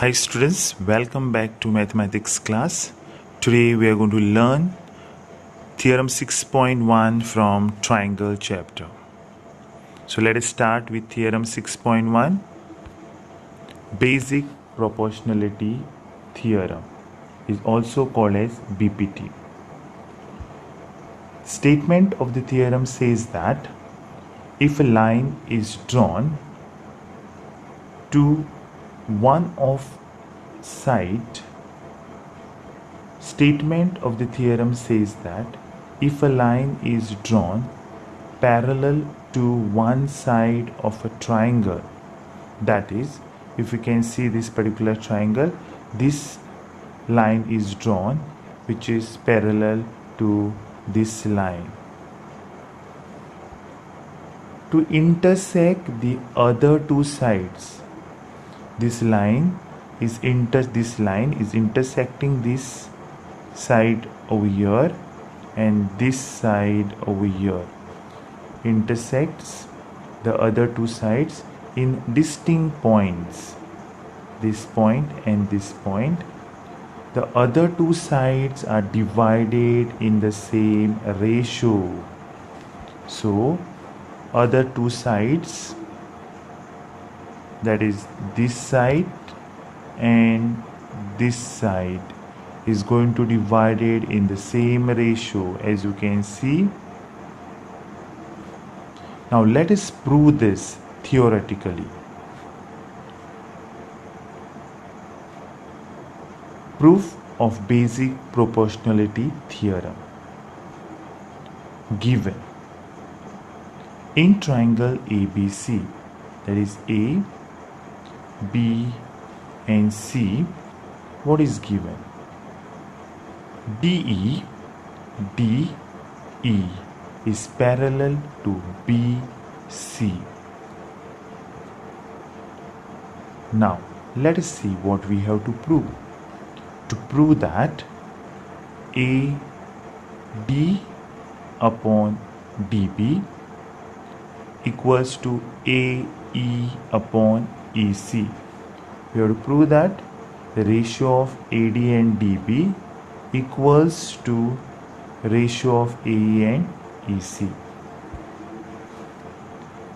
Hi students, welcome back to mathematics class. Today we are going to learn theorem 6.1 from triangle chapter. So let us start with theorem 6.1, basic proportionality theorem, is also called as BPT. Statement of the theorem says that if a line is drawn to one of Statement of the theorem says that if a line is drawn parallel to one side of a triangle, that is, if you can see this particular triangle, this line is drawn which is parallel to this line. To intersect the other two sides, this line is intersecting this side over here and this side over here, intersects the other two sides in distinct points, this point and this point. The other two sides are divided in the same ratio. So other two sides, that is this side and this side, is going to divide it in the same ratio, as you can see. Now let us prove this theoretically. Proof of basic proportionality theorem. Given in triangle ABC, that is A, B and C, what is given? DE is parallel to BC. Now let us see what we have to prove. To prove that AD upon DB equals to AE upon EC. We have to prove that the ratio of AD and DB equals to ratio of AE and EC.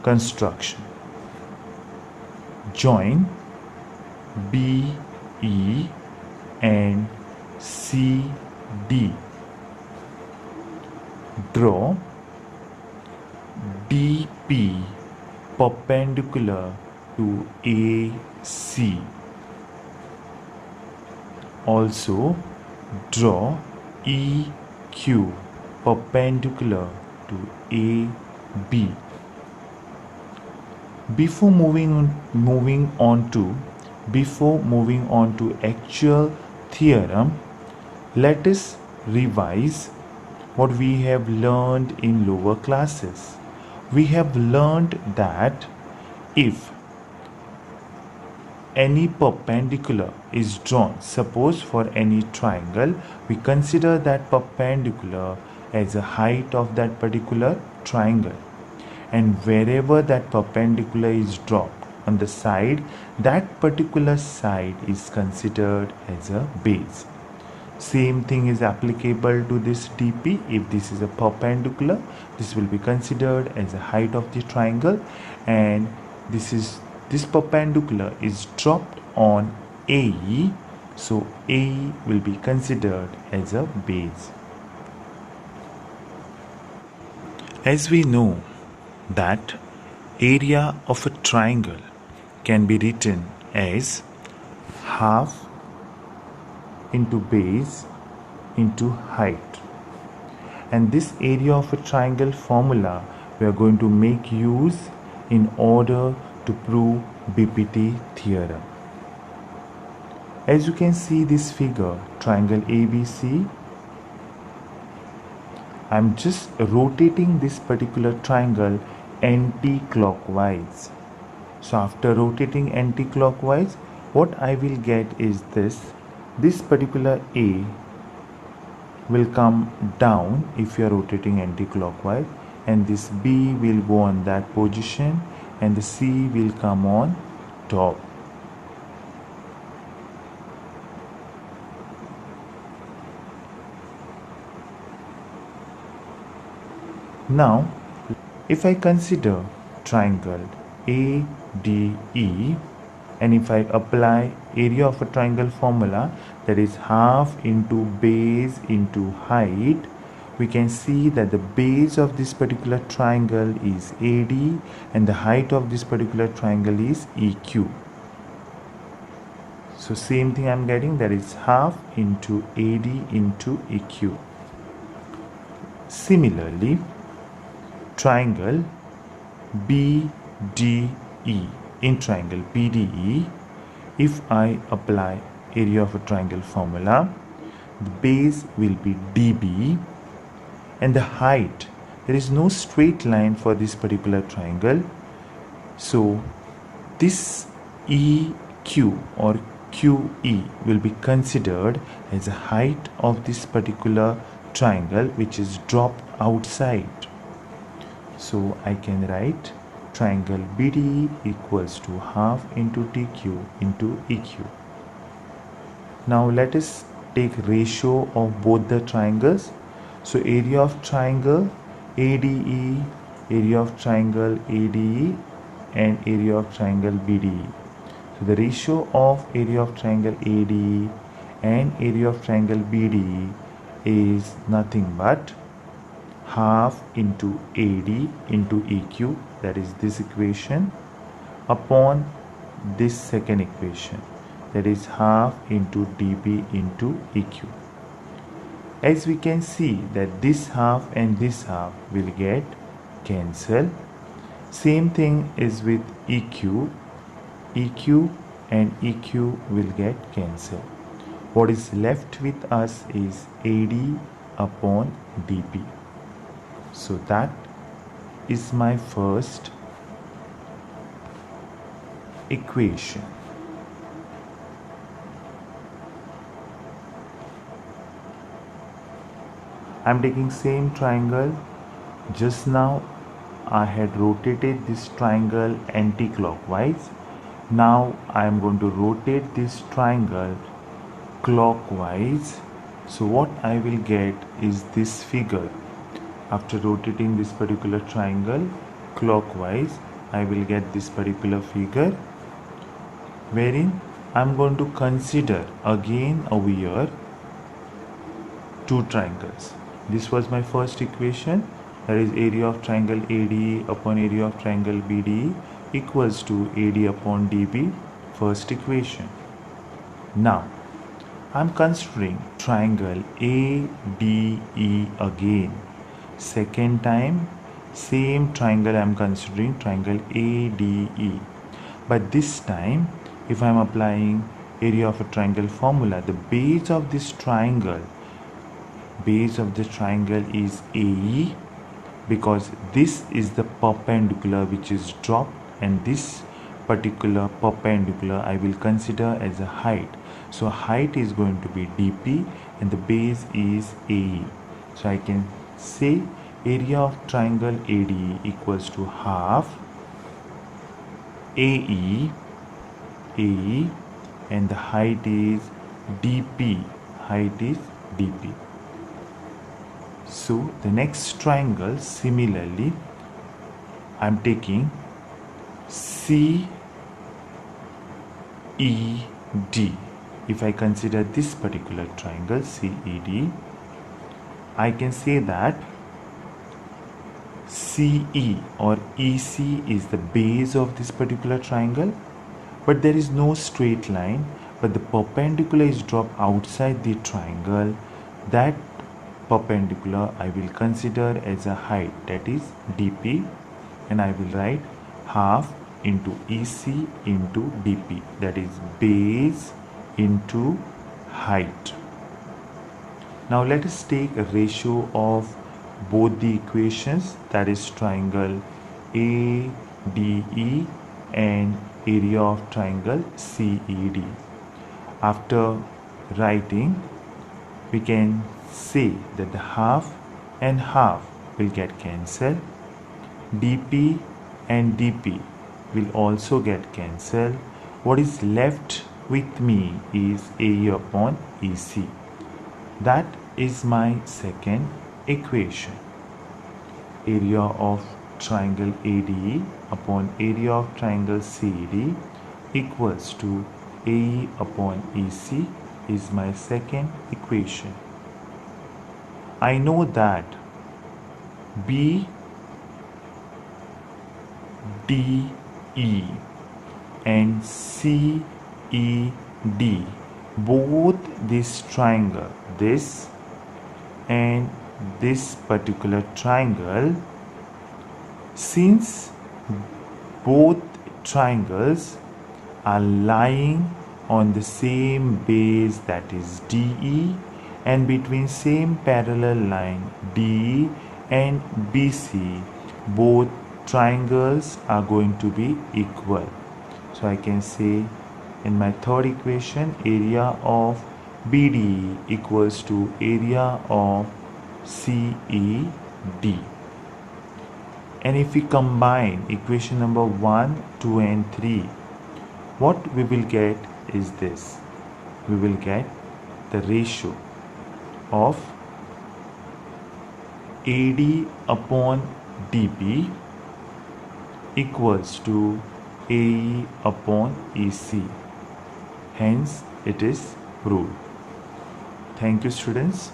Construction. Join BE and CD. Draw DP perpendicular to AC. Also draw EQ perpendicular to AB. Before moving on to actual theorem, let us revise what we have learned in lower classes. We have learned that if any perpendicular is drawn, suppose for any triangle, we consider that perpendicular as the height of that particular triangle, and wherever that perpendicular is dropped on the side, that particular side is considered as a base. Same thing is applicable to this DP. If this is a perpendicular, this will be considered as the height of the triangle, and this perpendicular is dropped on AE, so AE will be considered as a base. As we know that area of a triangle can be written as half into base into height, and this area of a triangle formula we are going to make use in order to prove BPT theorem. As you can see this figure, triangle ABC, I am just rotating this particular triangle anti-clockwise. So after rotating anti-clockwise, what I will get is this particular A will come down if you are rotating anti-clockwise, and this B will go on that position, and the C will come on top. Now, if I consider triangle ADE, and if I apply area of a triangle formula, that is half into base into height, we can see that the base of this particular triangle is AD and the height of this particular triangle is EQ. So same thing I'm getting, that is half into AD into EQ. Similarly, triangle BDE, in triangle BDE, if I apply area of a triangle formula, the base will be DB and the height, there is no straight line for this particular triangle, so this EQ or QE will be considered as a height of this particular triangle which is dropped outside. So I can write triangle BDE equals to half into TQ into EQ. Now let us take ratio of both the triangles. So area of triangle ADE, area of triangle ADE and area of triangle BDE. So the ratio of area of triangle ADE and area of triangle BDE is nothing but half into AD into EQ, that is this equation, upon this second equation, that is half into DB into EQ. As we can see that this half and this half will get cancelled. Same thing is with EQ. EQ and EQ will get cancelled. What is left with us is AD upon DB. So that is my first equation. I am taking same triangle. Just now I had rotated this triangle anti-clockwise. Now I am going to rotate this triangle clockwise. So what I will get is this figure. After rotating this particular triangle clockwise, I will get this particular figure, wherein I am going to consider again over here two triangles. This was my first equation, that is area of triangle ADE upon area of triangle BDE equals to AD upon DB, first equation. Now I am considering triangle ADE again. Second time, same triangle I am considering, triangle ADE. But this time, if I am applying area of a triangle formula, the base of this triangle, base of the triangle is AE, because this is the perpendicular which is dropped, and this particular perpendicular I will consider as a height. So height is going to be DP and the base is AE. So I can say area of triangle ADE equals to half AE and the height is DP, height is DP. So the next triangle, similarly I am taking CED. If I consider this particular triangle CED, I can say that CE or EC is the base of this particular triangle, but there is no straight line, but the perpendicular is dropped outside the triangle. That perpendicular I will consider as a height, that is DP, and I will write half into EC into DP, that is base into height. Now let us take a ratio of both the equations, that is triangle ADE and area of triangle CED. After writing, we can say that the half and half will get cancelled. DP and DP will also get cancelled. What is left with me is AE upon EC. That is my second equation. area of triangle ADE upon area of triangle CED equals to AE upon EC is my second equation. I know that BDE and CED, both this triangle, this and this particular triangle, since both triangles are lying on the same base, that is DE, and between same parallel line DE and BC, both triangles are going to be equal. So I can say in my third equation, area of BDE equals to area of CED. And if we combine equation number 1, 2 and 3, what we will get is this. We will get the ratio of AD upon DB equals to AE upon EC. Hence, it is proved. Thank you, students.